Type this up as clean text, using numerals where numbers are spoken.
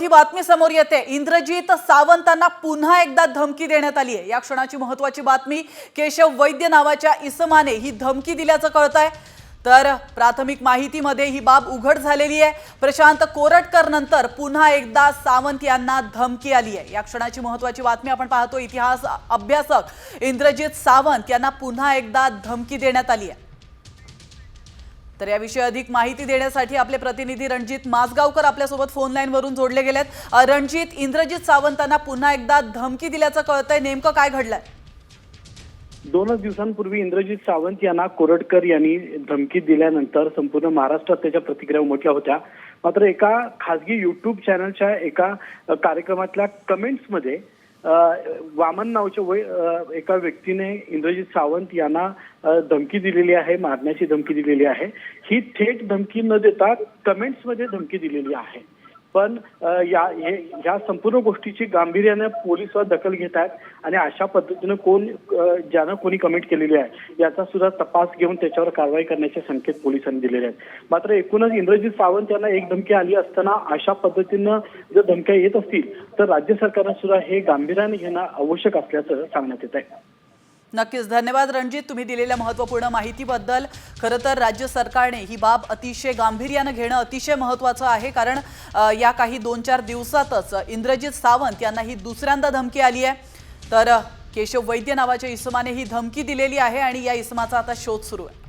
मोठी बातमी समोर येते। इंद्रजित सावंतांना पुन्हा एकदा धमकी देण्यात आली आहे। या क्षणाची महत्त्वाची बातमी, केशव वैद्य नावाच्या इसमाने ही धमकी दिल्याचं कळतंय। तर प्राथमिक माहितीमध्ये ही बाब उघड झालेली आहे। प्रशांत कोरटकर नंतर पुन्हा एकदा सावंत यांना धमकी आली आहे। या क्षणाची महत्त्वाची बातमी आपण पाहतो। इतिहास अभ्यासक इंद्रजित सावंत यांना पुन्हा एकदा धमकी देण्यात आली आहे। तर याविषयी अधिक माहिती देण्यासाठी आपले प्रतिनिधी रणजित माजगावकर आपल्यासोबत फोन लाईन वरून जोडले गेलेत। रणजित, इंद्रजित सावंतांना पुन्हा एकदा धमकी दिल्याचं कळतंय, नेमकं काय घडलंय? 2 दिवसांपूर्वी इंद्रजित सावंत यांना कोरटकर यांनी धमकी दिल्यानंतर संपूर्ण महाराष्ट्रात त्याच्या प्रतिक्रिया उमटल्या होत्या। मात्र एका खासगी युट्यूब चॅनलच्या एका कार्यक्रमातल्या कमेंट्समध्ये वामन नावाच्या एका व्यक्तीने इंद्रजित सावंत यांना धमकी दिलेली आहे, मारण्याची धमकी दिलेली आहे। ही थेट धमकी न देता कमेंट्समध्ये धमकी दिलेली आहे। पण या संपूर्ण गोष्टीची गांभीर्याने पोलीस दखल घेत आहेत आणि अशा पद्धतीने ज्यानं कोणी कमेंट केलेली आहे याचा सुद्धा तपास घेऊन त्याच्यावर कारवाई करण्याचे संकेत पोलिसांनी दिलेले आहेत। मात्र एकूणच इंद्रजित सावंत यांना एक धमकी आली असताना अशा पद्धतीनं जर धमक्या येत असतील तर राज्य सरकारने सुद्धा हे गांभीर्याने घेणं आवश्यक असल्याचं सांगण्यात येत आहे। नक्कीच, धन्यवाद रणजित, तुम्ही दिलेल्या महत्त्वपूर्ण माहितीबद्दल। खरं तर राज्य सरकारने ही बाब अतिशय गांभीर्याने घेणं अतिशय महत्त्वाचं आहे, कारण या काही 2-4 दिवसातच इंद्रजित सावंत यांना ही दुसऱ्यांदा धमकी आली आहे। तर केशव वैद्य नावाच्या इसमाने ही धमकी दिलेली आहे आणि या इसमाचा आता शोध सुरू आहे।